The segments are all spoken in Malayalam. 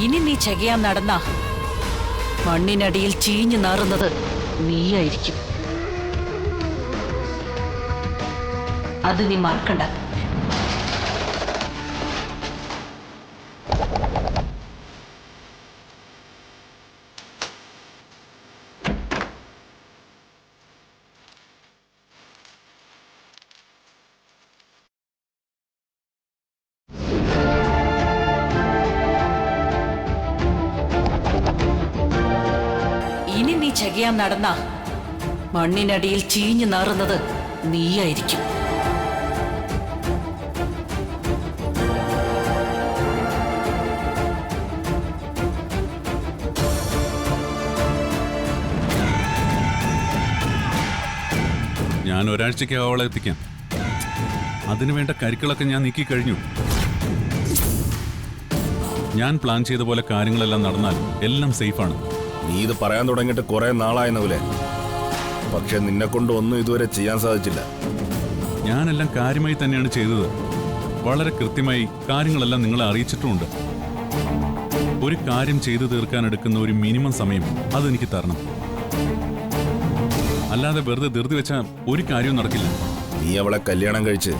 ഇനി നീ ചെയ്യാൻ നടന്ന മണ്ണിനടിയിൽ ചീഞ്ഞു നാറുന്നത് നീയായിരിക്കും. അത് നീ മറക്കണ്ട. ഇനി നീ ചെയ്യാൻ നടന്ന മണ്ണിനടിയിൽ ചീഞ്ഞു നാറുന്നത് നീയായിരിക്കും. ഞാൻ ഒരാഴ്ചയ്ക്ക് അവളെ എത്തിക്കാം. അതിനുവേണ്ട കരുക്കളൊക്കെ ഞാൻ നീക്കി കഴിഞ്ഞു. ഞാൻ പ്ലാൻ ചെയ്ത പോലെ കാര്യങ്ങളെല്ലാം നടന്നാൽ എല്ലാം സേഫാണ്. നീ ഇത് പറയാൻ തുടങ്ങിയിട്ട് കുറെ നാളായെന്നപോലെ, പക്ഷെ നിന്നെ കൊണ്ട് ഒന്നും ഇതുവരെ ചെയ്യാൻ സാധിച്ചില്ല. ഞാനെല്ലാം കാര്യമായി തന്നെയാണ് ചെയ്തത്. വളരെ കൃത്യമായി കാര്യങ്ങളെല്ലാം നിങ്ങളെ അറിയിച്ചിട്ടുമുണ്ട്. ഒരു കാര്യം ചെയ്തു തീർക്കാൻ എടുക്കുന്ന ഒരു മിനിമം സമയം അതെനിക്ക് തരണം. അല്ലാതെ വെറുതെ ധൃതി വെച്ചാൽ ഒരു കാര്യവും നടക്കില്ല. നീ അവളെ കല്യാണം കഴിച്ച്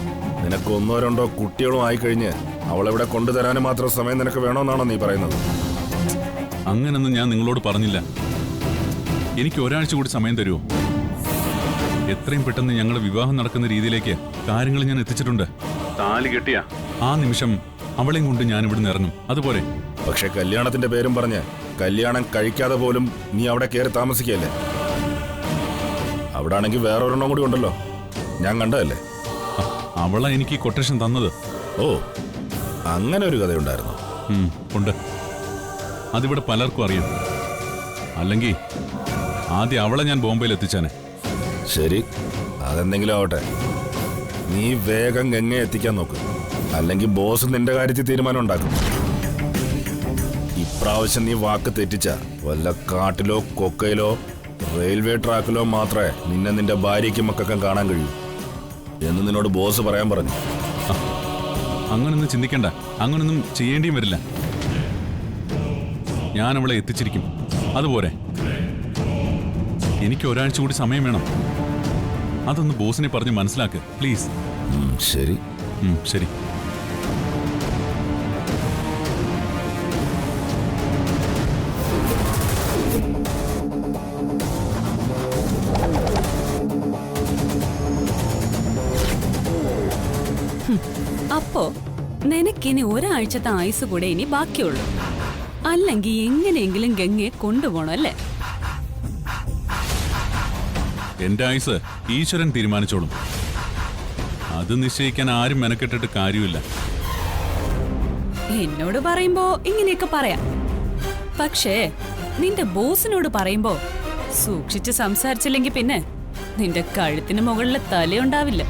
നിനക്ക് ഒന്നോ രണ്ടോ കുട്ടികളും ആയിക്കഴിഞ്ഞ് അവളെവിടെ കൊണ്ടുതരാനും മാത്രം സമയം നിനക്ക് വേണമെന്നാണോ നീ പറയുന്നത്? അങ്ങനൊന്നും ഞാൻ നിങ്ങളോട് പറഞ്ഞില്ല. എനിക്ക് ഒരാഴ്ച കൂടി സമയം തരുമോ? എത്രയും പെട്ടെന്ന് ഞങ്ങളുടെ വിവാഹം നടക്കുന്ന രീതിയിലേക്ക് കാര്യങ്ങൾ ഞാൻ എത്തിച്ചിട്ടുണ്ട്. താലി കെട്ടിയ ആ നിമിഷം അവളെയും കൊണ്ട് ഞാൻ ഇവിടുന്ന് ഇറങ്ങും. അതുപോലെ. പക്ഷെ കല്യാണത്തിന്റെ പേരും പറഞ്ഞ് കല്യാണം കഴിക്കാതെ പോലും നീ അവിടെ കയറി താമസിക്കല്ലേ? അവിടെ ആണെങ്കിൽ വേറൊരെണ്ണം കൂടി ഉണ്ടല്ലോ, ഞാൻ കണ്ടതല്ലേ? അവളാ എനിക്ക് കൊട്ടേഷൻ തന്നത്. ഓ, അങ്ങനെ ഒരു കഥയുണ്ടായിരുന്നു. ഉണ്ട്. അതിവിടെ പലർക്കും അറിയാം. അല്ലെങ്കിൽ ആദ്യം അവളെ ഞാൻ ബോംബെയിൽ എത്തിച്ചാനെ. ശരി, അതെന്തെങ്കിലും ആവട്ടെ. നീ വേഗം ഗംഗയെ എത്തിക്കാൻ നോക്ക്, അല്ലെങ്കിൽ ബോസ് നിന്റെ കാര്യത്തിൽ തീരുമാനം ഉണ്ടാക്കും. ഇപ്രാവശ്യം നീ വാക്ക് തെറ്റിച്ച വല്ല കാട്ടിലോ കൊക്കയിലോ റെയിൽവേ ട്രാക്കിലോ മാത്രമേ നിന്നെ നിന്റെ ഭാര്യയ്ക്കും മക്കൾക്കും കാണാൻ കഴിയൂ എന്ന് നിന്നോട് ബോസ് പറയാൻ പറഞ്ഞു. അങ്ങനൊന്നും ചിന്തിക്കണ്ട. അങ്ങനൊന്നും ചെയ്യേണ്ടിയും വരില്ല. ഞാൻ അവളെ എത്തിച്ചിരിക്കും. അതുപോലെ എനിക്ക് ഒരാഴ്ച കൂടി സമയം വേണം. അതൊന്ന് ബോസിനെ പറഞ്ഞ് മനസ്സിലാക്ക് പ്ലീസ്. ശരി ശരി. അപ്പോ നിനക്കിനി ഒരാഴ്ചത്തെ ആയുസ് കൂടെ ഇനി ബാക്കിയുള്ളൂ. അല്ലെങ്കിൽ എങ്ങനെയെങ്കിലും ഗംഗയെ കൊണ്ടുപോകണം അല്ലേ? എന്റെ ആയുസ് ഈശ്വരൻ തീരുമാനിച്ചോളും. അത് നിശ്ചയിക്കാൻ ആരും മെനക്കെട്ടിട്ട് കാര്യമില്ല. എന്നോട് പറയുമ്പോ ഇങ്ങനെയൊക്കെ പറയാം. പക്ഷേ നിന്റെ ബോസിനോട് പറയുമ്പോ സൂക്ഷിച്ച് സംസാരിച്ചില്ലെങ്കിൽ പിന്നെ നിന്റെ കഴുത്തിന് മുകളിലെ തലയുണ്ടാവില്ല.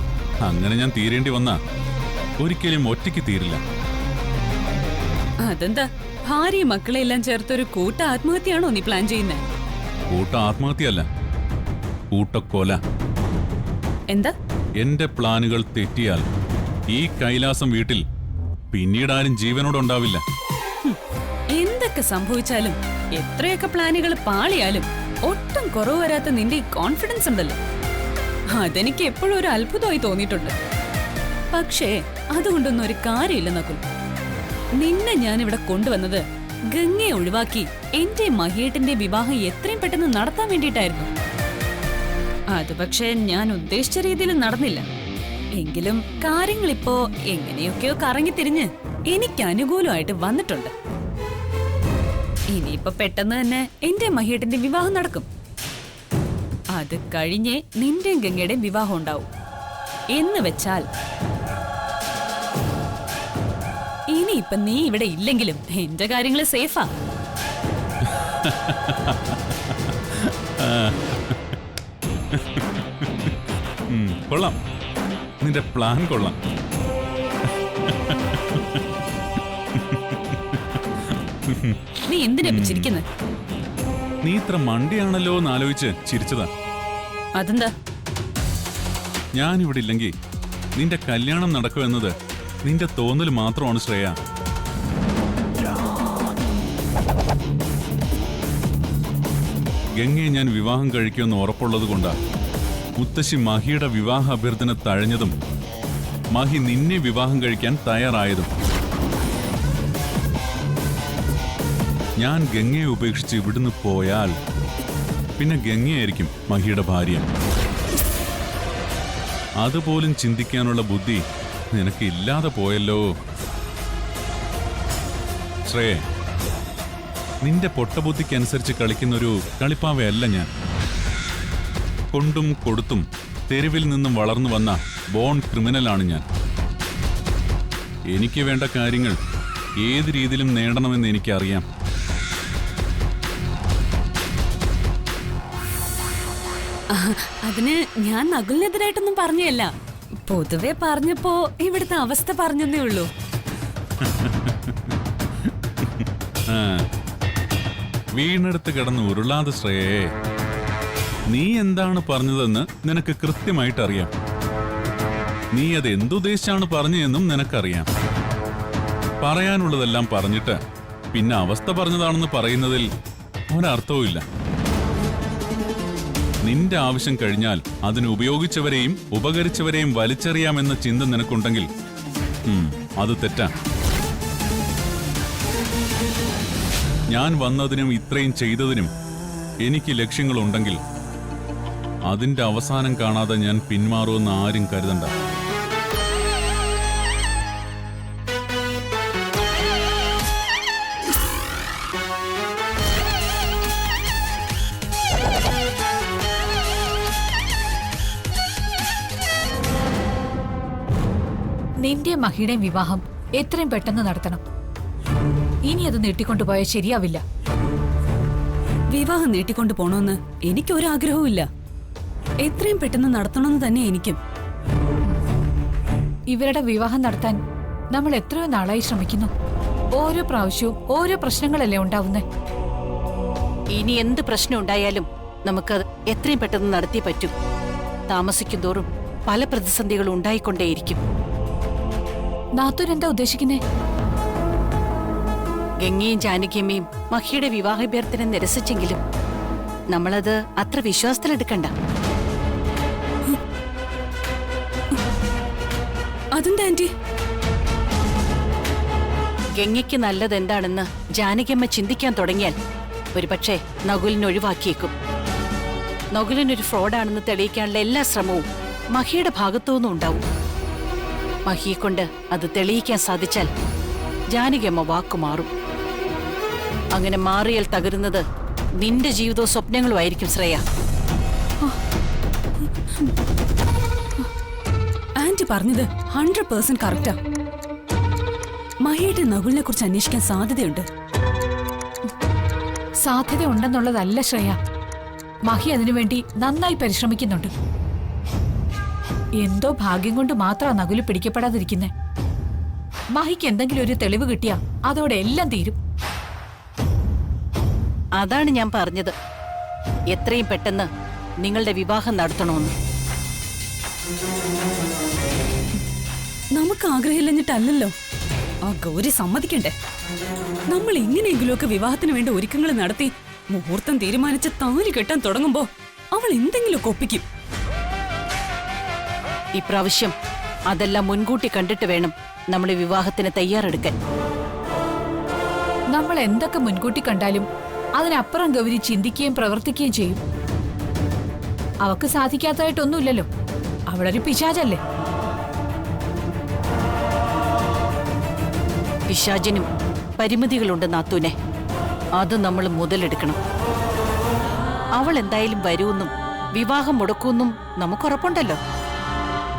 അങ്ങനെ ഞാൻ തീരേണ്ടി വന്നാ ഒരിക്കലും ഒറ്റയ്ക്ക് തീരില്ല. അതെന്താ, ഭാര്യ മക്കളെല്ലാം ചേർത്തൊരു കൂട്ട ആത്മഹത്യയാണോ നീ പ്ലാൻ ചെയ്യുന്നത്? കൂട്ട ആത്മഹത്യയല്ല, കൂട്ടക്കൊല. എന്താ? എന്റെ പ്ലാനുകൾ തെറ്റിയാൽ ഈ കൈലാസം വീട്ടിൽ പിന്നീട് ആരും ജീവനോടുണ്ടാവില്ല. എന്തൊക്കെ സംഭവിച്ചാലും എത്രയൊക്കെ പ്ലാനുകൾ പാളിയാലും ഒട്ടും കുറവ് വരാത്ത നിന്റെ ഈ കോൺഫിഡൻസ് ഉണ്ടല്ലോ, അതെനിക്ക് എപ്പോഴും ഒരു അത്ഭുതമായി തോന്നിയിട്ടുണ്ട്. പക്ഷേ അതുകൊണ്ടൊന്നും ഒരു കാര്യമില്ല നകുൽ. നിന്നെ ഞാനിവിടെ കൊണ്ടുവന്നത് ഗംഗയെ ഒഴിവാക്കി എന്റെ മഹിയേട്ടന്റെ വിവാഹം എത്രയും പെട്ടെന്ന് നടത്താൻ വേണ്ടിയിട്ടായിരുന്നു. അത് പക്ഷേ ഞാൻ ഉദ്ദേശിച്ച രീതിയിൽ നടന്നില്ല. എങ്കിലും കാര്യങ്ങളിപ്പോ എങ്ങനെയൊക്കെയോ കറങ്ങിത്തിരിഞ്ഞ് എനിക്ക് അനുകൂലമായിട്ട് വന്നിട്ടുണ്ട്. ഇനിയിപ്പോ പെട്ടെന്ന് തന്നെ എന്റെ മഹിയേട്ടന്റെ വിവാഹം നടക്കും. അത് കഴിഞ്ഞേ നിന്റെയും ഗംഗയുടെയും വിവാഹം ഉണ്ടാവും. എന്ന് വെച്ചാൽ ഇനിയിപ്പൊ നീ ഇവിടെ ഇല്ലെങ്കിലും എന്റെ കാര്യങ്ങള് സേഫാ. കൊള്ളാം, നിന്റെ പ്ലാൻ കൊള്ളാം. നീ എന്തിനാ ചിരിക്കുന്നത്? നീ ഇത്ര മണ്ടിയാണല്ലോ എന്ന് ആലോചിച്ച് ചിരിച്ചതാ. അതെന്താ? ഞാനിവിടെ ഇല്ലെങ്കിൽ നിന്റെ കല്യാണം നടക്കുമെന്നത് നിന്റെ തോന്നൽ മാത്രമാണ് ശ്രേയ. ഗംഗയെ ഞാൻ വിവാഹം കഴിക്കുമെന്ന് ഉറപ്പുള്ളത് കൊണ്ടാ മുത്തശ്ശി മഹിയുടെ വിവാഹ അഭ്യർത്ഥന തഴഞ്ഞതും മഹി നിന്നെ വിവാഹം കഴിക്കാൻ തയ്യാറായതും. ഞാൻ ഗംഗയെ ഉപേക്ഷിച്ച് ഇവിടുന്ന് പോയാൽ പിന്നെ ഗംഗയായിരിക്കും മഹിയുടെ ഭാര്യ. അതുപോലും ചിന്തിക്കാനുള്ള ബുദ്ധി നിനക്ക് ഇല്ലാതെ പോയല്ലോ. ശ്രേയ, നിന്റെ പൊട്ടബുദ്ധിക്കനുസരിച്ച് കളിക്കുന്നൊരു കളിപ്പാവയല്ല ഞാൻ. കൊണ്ടും കൊടുത്തും തെരുവിൽ നിന്നും വളർന്നു വന്ന ബോൺ ക്രിമിനലാണ് ഞാൻ. എനിക്ക് വേണ്ട കാര്യങ്ങൾ ഏത് രീതിയിലും നേടണമെന്ന് എനിക്കറിയാം. അതിന് ഞാൻ നകുലിനെതിരായിട്ടൊന്നും പറഞ്ഞല്ല. പൊതുവെ പറഞ്ഞപ്പോ ഇവിടുത്തെ അവസ്ഥ പറഞ്ഞതേ ഉള്ളൂ. വീണെടുത്ത് കിടന്ന് ഉരുളാതെ ശ്രേയേ. നീ എന്താണ് പറഞ്ഞതെന്ന് നിനക്ക് കൃത്യമായിട്ട് അറിയാം. നീ അത് എന്തുദ്ദേശിച്ചാണ് പറഞ്ഞതെന്നും നിനക്കറിയാം. പറയാനുള്ളതെല്ലാം പറഞ്ഞിട്ട് പിന്നെ അവസ്ഥ പറഞ്ഞതാണെന്ന് പറയുന്നതിൽ ഒരർത്ഥവും ഇല്ല. നിന്റെ ആവശ്യം കഴിഞ്ഞാൽ അതിന് ഉപയോഗിച്ചവരെയും ഉപകരിച്ചവരെയും വലിച്ചെറിയാമെന്ന ചിന്ത നിനക്കുണ്ടെങ്കിൽ അത് തെറ്റാ. ഞാൻ വന്നതിനും ഇത്രയും ചെയ്തതിനും എനിക്ക് ലക്ഷ്യങ്ങളുണ്ടെങ്കിൽ അതിന്റെ അവസാനം കാണാതെ ഞാൻ പിന്മാറുമെന്ന് ആരും കരുതണ്ട. നിന്റെ മഹിയുടെയും വിവാഹം എത്രയും പെട്ടെന്ന് നടത്തണം. ഇനി അത് നീട്ടിക്കൊണ്ടുപോയാൽ ശരിയാവില്ല. വിവാഹം നീട്ടിക്കൊണ്ടു പോണോന്ന് എനിക്കൊരാഗ്രഹവും ഇല്ല. എത്രയും പെട്ടെന്ന് നടത്തണമെന്ന് തന്നെ എനിക്കും. ഇവരുടെ വിവാഹം നടത്താൻ നമ്മൾ എത്രയോ നാളായി ശ്രമിക്കുന്നു. ഓരോ പ്രാവശ്യവും ഓരോ പ്രശ്നങ്ങളല്ലേ ഉണ്ടാവുന്നേ. ഇനി എന്ത് പ്രശ്നം ഉണ്ടായാലും നമുക്കത് എത്രയും പെട്ടെന്ന് നടത്തിയേ പറ്റൂ. താമസിക്കും തോറും പല പ്രതിസന്ധികളും ഉണ്ടായിക്കൊണ്ടേയിരിക്കും. നാത്തൂൻ എന്താ ഉദ്ദേശിക്കുന്നേ? ഗംഗയും ജാനകിയമ്മയും മഹിയുടെ വിവാഹാഭ്യർത്ഥന നിരസിച്ചെങ്കിലും നമ്മളത് അത്ര വിശ്വാസത്തിലെടുക്കണ്ട. അതെന്താ ആന്റി? ഗംഗയ്ക്ക് നല്ലത് എന്താണെന്ന് ജാനകിയമ്മ ചിന്തിക്കാൻ തുടങ്ങിയാൽ ഒരുപക്ഷെ നകുലിനെ ഒഴിവാക്കിയേക്കും. നകുലിനൊരു ഫ്രോഡാണെന്ന് തെളിയിക്കാനുള്ള എല്ലാ ശ്രമവും മഹിയുടെ ഭാഗത്തുനിന്നും ഉണ്ടാവും. മഹിയെ കൊണ്ട് അത് തെളിയിക്കാൻ സാധിച്ചാൽ ജാനകിയമ്മ വാക്കുമാറും. അങ്ങനെ മാറിയാൽ തകരുന്നത് നിന്റെ ജീവിതവും സ്വപ്നങ്ങളും ആയിരിക്കും ശ്രേയ. ആന്റി പറഞ്ഞത് 100% കറക്റ്റാ. മഹിയുടെ നകുലിനെ കുറിച്ച് അന്വേഷിക്കാൻ സാധ്യതയുണ്ട്. സാധ്യത ഉണ്ടെന്നുള്ളതല്ല ശ്രേയ, മഹി അതിനുവേണ്ടി നന്നായി പരിശ്രമിക്കുന്നുണ്ട്. എന്തോ ഭാഗ്യം കൊണ്ട് മാത്രമാ നകുല് പിടിക്കപ്പെടാതിരിക്കുന്നേ. മഹിക്ക് എന്തെങ്കിലും ഒരു തെളിവ് കിട്ടിയാ അതോടെ എല്ലാം തീരും. അതാണ് ഞാൻ പറഞ്ഞത്, എത്രയും പെട്ടെന്ന് നിങ്ങളുടെ വിവാഹം നടത്തണമെന്ന്. നമുക്ക് ആഗ്രഹമില്ലഞ്ഞിട്ടല്ലോ. ആ ഗൗരി സമ്മതിക്കണ്ടേ? നമ്മൾ എങ്ങനെയെങ്കിലുമൊക്കെ വിവാഹത്തിന് വേണ്ട ഒരുക്കങ്ങൾ നടത്തി മുഹൂർത്തം തീരുമാനിച്ച് താലി കെട്ടാൻ തുടങ്ങുമ്പോ അവൾ എന്തെങ്കിലുമൊക്കെ ഒപ്പിക്കും. ഇപ്രാവശ്യം അതെല്ലാം മുൻകൂട്ടി കണ്ടിട്ട് വേണം നമ്മൾ വിവാഹത്തിന് തയ്യാറെടുക്കാൻ. നമ്മൾ എന്തൊക്കെ മുൻകൂട്ടി കണ്ടാലും അതിനപ്പുറം ഗൗരി ചിന്തിക്കുകയും പ്രവർത്തിക്കുകയും ചെയ്യും. അവക്ക് സാധിക്കാത്തതായിട്ടൊന്നുമില്ലല്ലോ. അവളൊരു പിശാചല്ലേ. പിശാചിനും പരിമിതികളുണ്ട് നാത്തൂനെ. അത് നമ്മൾ മുതലെടുക്കണം. അവൾ എന്തായാലും വരുമെന്നും വിവാഹം മുടക്കുമെന്നും നമുക്കുറപ്പുണ്ടല്ലോ.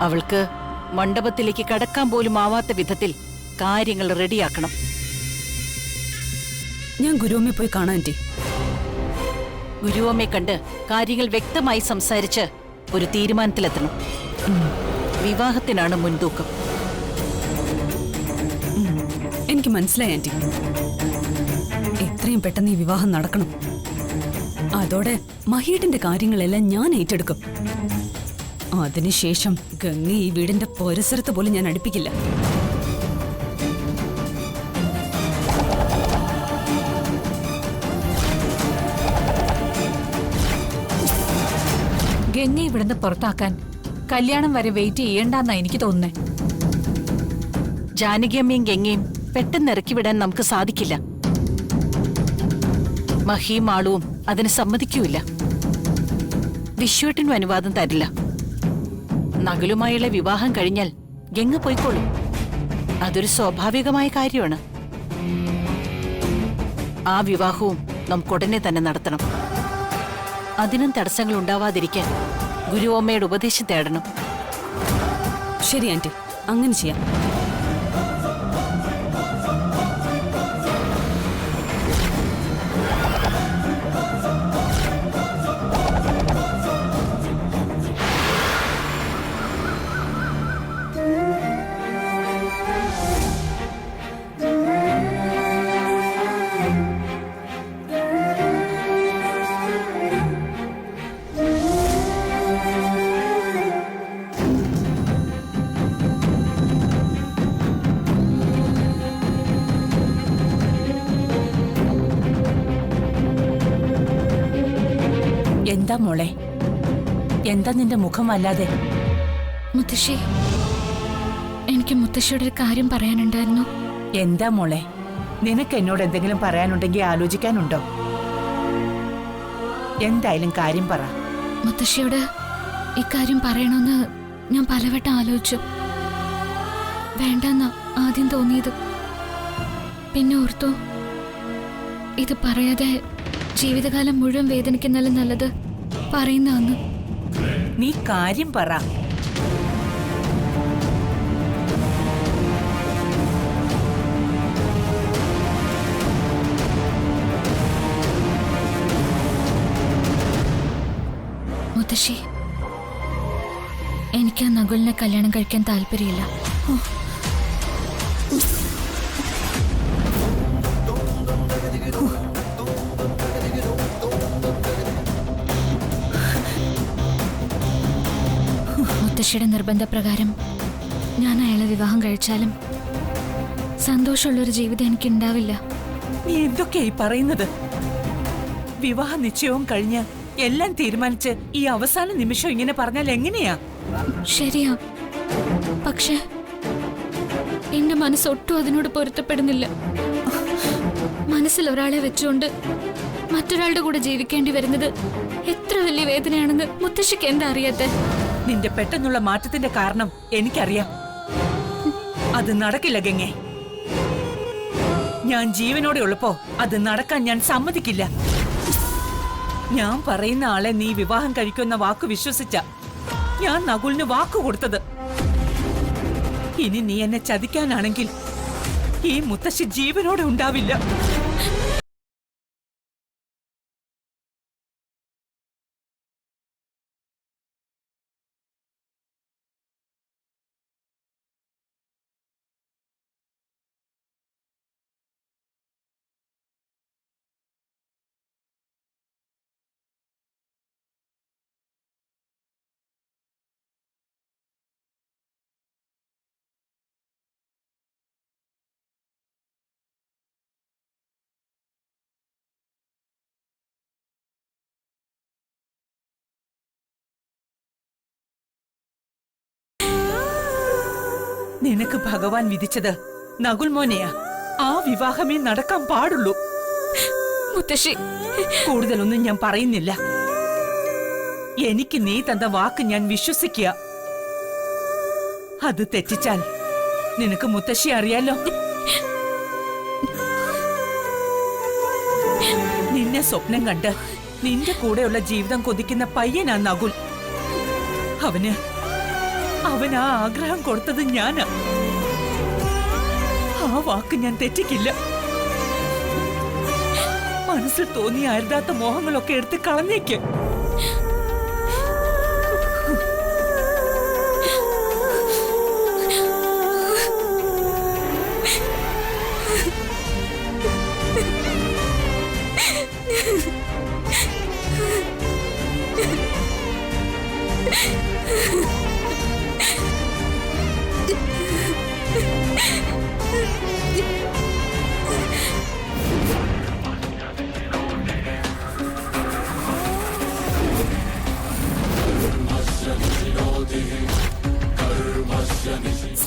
അവൾക്ക് മണ്ഡപത്തിലേക്ക് കടക്കാൻ പോലും ആവാത്ത വിധത്തിൽ കാര്യങ്ങൾ റെഡിയാക്കണം. ഞാൻ ഗുരുവമ്മയെ പോയി കാണാൻ ആന്റി. ഗുരുവമ്മയെ കണ്ട് കാര്യങ്ങൾ വ്യക്തമായി സംസാരിച്ച് ഒരു തീരുമാനത്തിലെത്തണം. വിവാഹത്തിനാണ് മുൻതൂക്കം. എനിക്ക് മനസ്സിലായി ആന്റി. എത്രയും പെട്ടെന്ന് ഈ വിവാഹം നടക്കണം. അതോടെ മഹീട്ടിന്റെ കാര്യങ്ങളെല്ലാം ഞാൻ ഏറ്റെടുക്കും. അതിനുശേഷം ഗംഗ ഈ വീടിന്റെ പരിസരത്ത് പോലും ഞാൻ അടുപ്പിക്കില്ല. ഗംഗ ഇവിടുന്ന് പുറത്താക്കാൻ കല്യാണം വരെ വെയിറ്റ് ചെയ്യണ്ടെന്നാ എനിക്ക് തോന്നുന്നേ. ജാനകിയമ്മയും ഗംഗയും പെട്ടെന്ന് ഇറക്കി വിടാൻ നമുക്ക് സാധിക്കില്ല. മഹിയും ആളുവും അതിന് സമ്മതിക്കൂല. വിശ്വേട്ടനും അനുവാദം തരില്ല. നകുലുമായുള്ള വിവാഹം കഴിഞ്ഞാൽ ഗംഗ പോയിക്കോളും. അതൊരു സ്വാഭാവികമായ കാര്യമാണ്. ആ വിവാഹവും നമുക്കുടനെ തന്നെ നടത്തണം. അതിനും തടസ്സങ്ങൾ ഉണ്ടാവാതിരിക്കാൻ ഗുരുവമ്മയുടെ ഉപദേശം തേടണം. ശരി ആന്റി, അങ്ങനെ ചെയ്യാം. എന്താ മോളെ, എന്താ നിന്റെ മുഖം വല്ലാതെ? മുത്തശ്ശി, എനിക്ക് മുത്തശ്ശിയോട് ഒരു കാര്യം പറയാനുണ്ടായിരുന്നു. എന്താ മോളെ, നിനക്ക് എന്നോട് എന്തെങ്കിലും പറയാനുണ്ടെങ്കിൽ ആലോചിക്കാനുണ്ടോ? എന്തായാലും കാര്യം പറ. മുത്തശ്ശിയോട് ഇക്കാര്യം പറയണമെന്ന് ഞാൻ പലവട്ടം ആലോചിച്ചു. വേണ്ടെന്നാ ആദ്യം തോന്നിയത്. പിന്നെ ഓർത്തു, ഇത് പറയാതെ ജീവിതകാലം മുഴുവൻ വേദനിക്കുന്നതിലും നല്ലത് പറയുന്നതെന്ന്. നീ കാര്യം പറ. മുത്തശ്ശി, എനിക്ക് ആ നകുലിനെ കല്യാണം കഴിക്കാൻ താല്പര്യമില്ല. മുത്തശ്ശിയുടെ നിർബന്ധപ്രകാരം ഞാൻ അയാളെ വിവാഹം കഴിച്ചാലും സന്തോഷമുള്ളൊരു ജീവിതം എനിക്ക് ഉണ്ടാവില്ല. നീ എന്തൊക്കെയായി പറയുന്നത്? വിവാഹ നിശ്ചയവും കഴിഞ്ഞ് എല്ലാം തീരുമാനിച്ച് ഈ അവസാന നിമിഷം ഇങ്ങനെ പറഞ്ഞാൽ എങ്ങനെയാ? ശരിയാ, പക്ഷെ എന്റെ മനസ്സൊട്ടും അതിനോട് പൊരുത്തപ്പെടുന്നില്ല. മനസ്സിൽ ഒരാളെ വെച്ചുകൊണ്ട് മറ്റൊരാളുടെ കൂടെ ജീവിക്കേണ്ടി വരുന്നത് എത്ര വലിയ വേദനയാണെന്ന് മുത്തശ്ശിക്ക് എന്താ അറിയാത്തെ? നിന്റെ പെട്ടെന്നുള്ള മാറ്റത്തിന്റെ കാരണം എനിക്കറിയാം. അത് നടക്കില്ല ഗംഗേ. ഞാൻ ജീവനോടെ ഉള്ളപ്പോ അത് നടക്കാൻ ഞാൻ സമ്മതിക്കില്ല. ഞാൻ പറയുന്ന ആളെ നീ വിവാഹം കഴിക്കുന്ന വാക്ക് വിശ്വസിച്ച ഞാൻ നകുലിന് വാക്ക് കൊടുത്തത്. ഇനി നീ എന്നെ ചതിക്കാനാണെങ്കിൽ ഈ മുത്തശ്ശി ജീവനോടെ ഉണ്ടാവില്ല. നിനക്ക് ഭഗവാൻ വിധിച്ചത് നകുൽ മോനെയാ. ആ വിവാഹമേ നടക്കാൻ പാടുള്ളൂ. മുത്തശ്ശി, കൂടുതലൊന്നും ഞാൻ പറയുന്നില്ല. എനിക്ക് നീ തന്ന വാക്ക് ഞാൻ വിശ്വസിക്കുക. അത് തെറ്റിച്ചാൽ നിനക്ക് മുത്തശ്ശി അറിയാലോ. നിന്നെ സ്വപ്നം കണ്ട് നിന്റെ കൂടെയുള്ള ജീവിതം കൊതിക്കുന്ന പയ്യനാ നകുൽ. അവന് ആ ആഗ്രഹം കൊടുത്തത് ഞാനാ. ആ വാക്ക് ഞാൻ തെറ്റിക്കില്ല. മനസ്സിൽ തോന്നിയ അരുതാത്ത മോഹങ്ങളൊക്കെ എടുത്ത് കളഞ്ഞേക്ക്.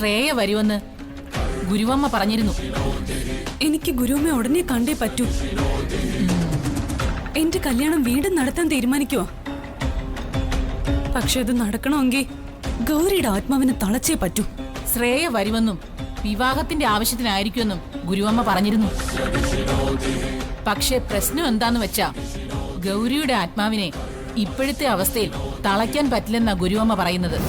ശ്രേയ വരുമെന്ന് ഗുരുവമ്മ പറഞ്ഞിരുന്നു. എനിക്ക് ഗുരുവമ്മ ഉടനെ കണ്ടേ പറ്റൂ. എന്റെ കല്യാണം വീണ്ടും നടത്താൻ തീരുമാനിക്കുവോ? പക്ഷെ അത് നടക്കണമെങ്കിൽ ഗൗരിയുടെ ആത്മാവിനെ തളച്ചേ പറ്റൂ. ശ്രേയ വരുമെന്നും വിവാഹത്തിന്റെ ആവശ്യത്തിനായിരിക്കുമെന്നും ഗുരുവമ്മ പറഞ്ഞിരുന്നു. പക്ഷെ പ്രശ്നം എന്താന്ന് വെച്ചാ ഗൗരിയുടെ ആത്മാവിനെ ഇപ്പോഴത്തെ അവസ്ഥയിൽ തളയ്ക്കാൻ പറ്റില്ലെന്നാ ഗുരുവമ്മ പറയുന്നത്.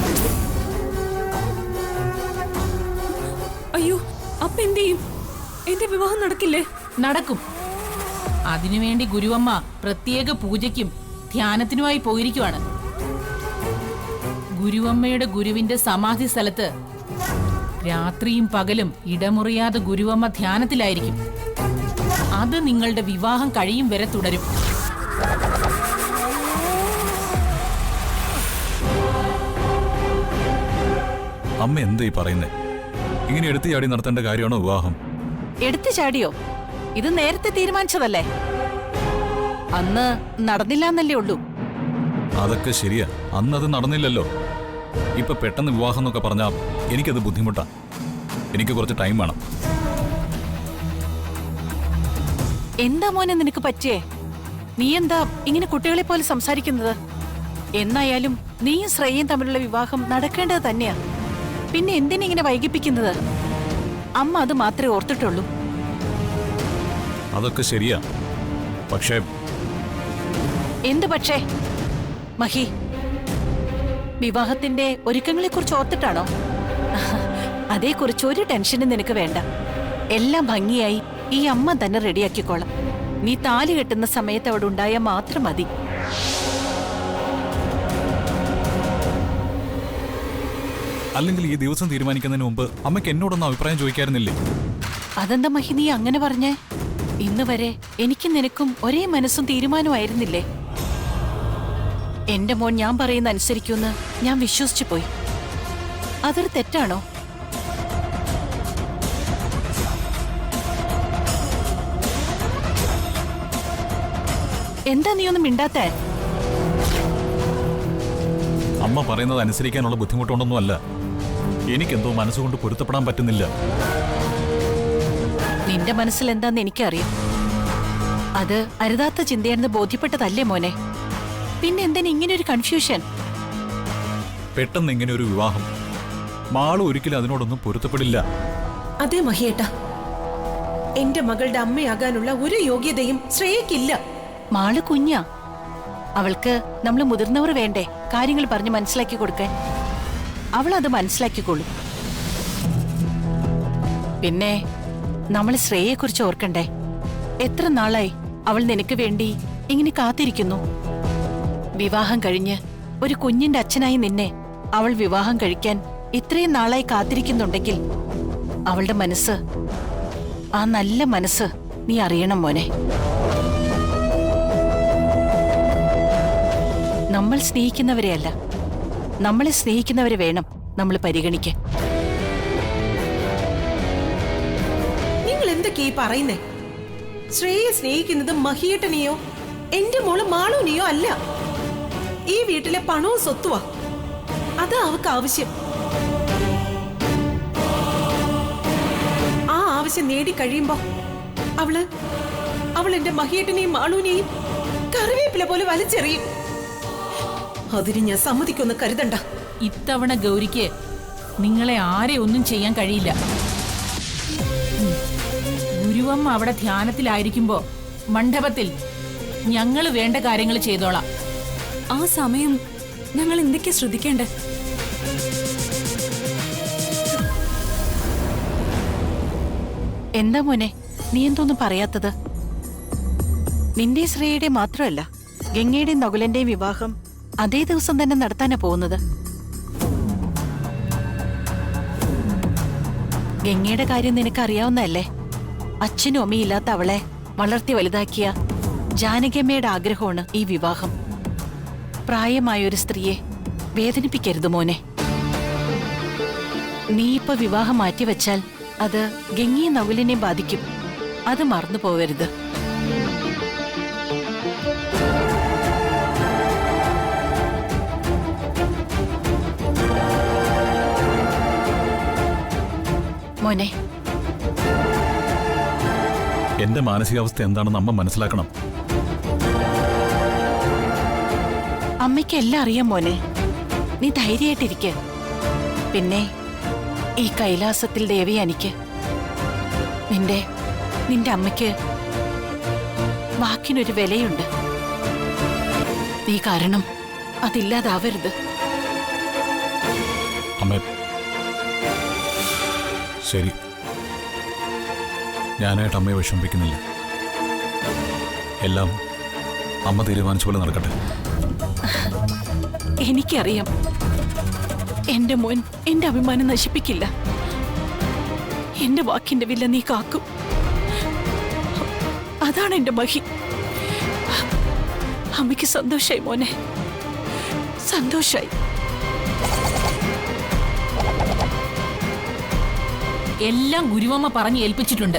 അയ്യോ, അപ്പൊ എന്ത് ചെയ്യും? എന്റെ വിവാഹം നടക്കില്ലേ? നടക്കും. അതിനുവേണ്ടി ഗുരുവമ്മ പ്രത്യേക പൂജയ്ക്കും ധ്യാനത്തിനുമായി പോയിരിക്കുവാണ്. ഗുരുവമ്മയുടെ ഗുരുവിന്റെ സമാധി സ്ഥലത്ത് രാത്രിയും പകലും ഇടമുറിയാതെ ഗുരുവമ്മ ധ്യാനത്തിലായിരിക്കും. അത് നിങ്ങളുടെ വിവാഹം കഴിയും വരെ തുടരും. അമ്മ എന്താ ഈ പറയുന്നേ? ഇങ്ങനെ എടുത്തു ചാടി നടത്തേണ്ട കാര്യമാണോ വിവാഹം? എടുത്തു ചാടിയോ? ഇത് നേരത്തെ തീരുമാനിച്ചതല്ലേ? അന്ന് നടന്നില്ലാന്നല്ലേ ഉള്ളൂ. അതൊക്കെ ശരിയാ, അന്നത് നടന്നില്ലല്ലോ. ഇപ്പൊ പെട്ടെന്ന് വിവാഹം എന്നൊക്കെ പറഞ്ഞാൽ എനിക്കത് ബുദ്ധിമുട്ടാ. എനിക്ക് കുറച്ച് ടൈം വേണം. എന്താ മോനെ നിനക്ക് പറ്റിയേ? നീ എന്താ ഇങ്ങനെ കുട്ടികളെ പോലെ സംസാരിക്കുന്നത്? എന്നായാലും നീയും ശ്രേയയും തമ്മിലുള്ള വിവാഹം നടക്കേണ്ടത് തന്നെയാ. പിന്നെ എന്തിനിങ്ങനെ വൈകിപ്പിക്കുന്നത്? അമ്മ അത് മാത്രമേ ഓർത്തിട്ടുള്ളൂ. അതൊക്കെ ശരിയാ, പക്ഷേ എന്ത് പക്ഷേ? മഹി, വിവാഹത്തിന്റെ ഒരുക്കങ്ങളെ കുറിച്ച് ഓർത്തിട്ടാണോ? അതേക്കുറിച്ച് ഒരു ടെൻഷനും നിനക്ക് വേണ്ട. എല്ലാം ഭംഗിയായി ഈ അമ്മ തന്നെ റെഡിയാക്കിക്കോളാം. നീ താലി കെട്ടുന്ന സമയത്ത് അവിടെ ഉണ്ടായാൽ മാത്രം മതി. അല്ലെങ്കിൽ ഈ ദിവസം തീരുമാനിക്കുന്നതിന് മുമ്പ് അമ്മയ്ക്ക് എന്നോടൊന്നും അഭിപ്രായം ചോദിക്കാറുന്നില്ലേ? അതെന്താ മഹി നീ അങ്ങനെ പറഞ്ഞേ? ഇന്ന് വരെ എനിക്കും നിനക്കും ഒരേ മനസ്സും തീരുമാനമായിരുന്നില്ലേ? എന്റെ മോൻ ഞാൻ പറയുന്ന അനുസരിക്കുമെന്ന് ഞാൻ വിശ്വസിച്ചു പോയി. അതൊരു തെറ്റാണോ? എന്താ നീ ഒന്നും മിണ്ടാത്തേ? അമ്മ പറയുന്നത് അനുസരിക്കാനുള്ള ബുദ്ധിമുട്ടുകൊണ്ടൊന്നും അല്ല. എനിക്കെന്തോ മനസ്സുകൊണ്ട് പൊരുത്തപ്പെടാൻ പറ്റുന്നില്ല. നിന്റെ മനസ്സിൽ എന്താന്ന് എനിക്കറിയാം. അത് അരുതാത്ത ചിന്തയാണെന്ന് ബോധ്യപ്പെട്ടതല്ലേ മോനെ? പിന്നെ എന്തിനാ ഇങ്ങനെ ഒരു കൺഫ്യൂഷൻ? പെട്ടെന്ന് ഇങ്ങനെ ഒരു വിവാഹം, മാള് ഒരിക്കലും അതിനോടൊന്നും പൊരുത്തപ്പെടില്ല. അതെ മഹിയേട്ട, എന്റെ മകളുടെ അമ്മയാകാനുള്ള ഒരു യോഗ്യതയും ശ്രേയക്കില്ല. മാള് കുഞ്ഞാ. അവൾക്ക് നമ്മൾ മുതിർന്നവർ വേണ്ടേ കാര്യങ്ങൾ പറഞ്ഞ് മനസ്സിലാക്കി കൊടുക്കാൻ? അവൾ അത് മനസ്സിലാക്കിക്കോളും. പിന്നെ നമ്മൾ ശ്രേയയെക്കുറിച്ച് ഓർക്കണ്ടേ? എത്ര നാളായി അവൾ നിനക്ക് വേണ്ടി ഇങ്ങനെ കാത്തിരിക്കുന്നു. വിവാഹം കഴിഞ്ഞ് ഒരു കുഞ്ഞിന്റെ അച്ഛനായി നിന്നെ അവൾ വിവാഹം കഴിക്കാൻ ഇത്രയും നാളായി കാത്തിരിക്കുന്നുണ്ടെങ്കിൽ അവളുടെ മനസ്സ്, ആ നല്ല മനസ്സ് നീ അറിയണം മോനെ. നമ്മൾ സ്നേഹിക്കുന്നവരെയല്ല, നമ്മളെ സ്നേഹിക്കുന്നവരെ വേണം നമ്മൾ പരിഗണിക്കാൻ. നിങ്ങൾ എന്തൊക്കെയാ ഈ പറയുന്നേ? ശ്രേയെ സ്നേഹിക്കുന്നത് മഹിയേട്ടനെയോ എന്റെ മോള് മാളൂനെയോ അല്ല. ഈ വീട്ടിലെ പണവും സ്വത്തുവാ. അതാ അവക്ക് ആവശ്യം. ആ ആവശ്യം നേടിക്കഴിയുമ്പോ അവൾ എന്റെ മഹിയേട്ടനെയും മാളൂനെയും കറിവേപ്പില പോലെ വലിച്ചെറിയും. അതിന് ഞാൻ സമ്മതിക്കൊന്ന് കരുതണ്ട. ഇത്തവണ ഗൗരിക്ക് നിങ്ങളെ ആരെ ഒന്നും ചെയ്യാൻ കഴിയില്ല. ഗുരുവമ്മ അവിടെ ധ്യാനത്തിലായിരിക്കുമ്പോ മണ്ഡപത്തിൽ ഞങ്ങൾ വേണ്ട കാര്യങ്ങൾ ചെയ്തോളാം. ആ സമയം ഞങ്ങൾ എന്തൊക്കെയാ ശ്രദ്ധിക്കേണ്ടേ? എന്താ മോനെ നീ എന്തോന്നും പറയാത്തത്? നിന്റെ ശ്രേയയുടെ മാത്രമല്ല, ഗംഗയുടെയും നകുലന്റെയും വിവാഹം അതേ ദിവസം തന്നെ നടത്താനാ പോകുന്നത്. ഗംഗയുടെ കാര്യം നിനക്കറിയാവുന്നതല്ലേ? അച്ഛനും അമ്മയില്ലാത്ത അവളെ വളർത്തി വലുതാക്കിയ ജാനകിയമ്മയുടെ ആഗ്രഹമാണ് ഈ വിവാഹം. പ്രായമായൊരു സ്ത്രീയെ വേദനിപ്പിക്കരുത് മോനെ. നീ ഇപ്പൊ വിവാഹം മാറ്റിവെച്ചാൽ അത് ഗംഗയും നകുലിനെയും ബാധിക്കും. അത് മറന്നു പോവരുത്. മോനെ, എന്റെ മാനസികാവസ്ഥ എന്താണെന്ന് അമ്മ മനസ്സിലാക്കണം. അമ്മയ്ക്ക് എല്ലാം അറിയാം മോനെ. നീ ധൈര്യമായിട്ടിരിക്ക. പിന്നെ ഈ കൈലാസത്തിൽ ദേവയാനിക്ക് നിന്റെ അമ്മയ്ക്ക് വാക്കിനൊരു വിലയുണ്ട്. നീ കാരണം അതില്ലാതാവരുത്. അമ്മ ശരി, ഞാനായിട്ട് അമ്മയെ വിഷമിപ്പിക്കുന്നില്ല. എല്ലാം അമ്മ തീരുമാനിച്ച പോലെ നടക്കട്ടെ. എനിക്കറിയാം എന്റെ മോൻ എന്റെ അഭിമാനം നശിപ്പിക്കില്ല. എന്റെ വാക്കിന്റെ വില നീ കാക്കും. അതാണ് എന്റെ മഹി. അമ്മയ്ക്ക് സന്തോഷായി മോനെ, സന്തോഷായി. എല്ലാം ഗുരുവമ്മ പറഞ്ഞു ഏൽപ്പിച്ചിട്ടുണ്ട്.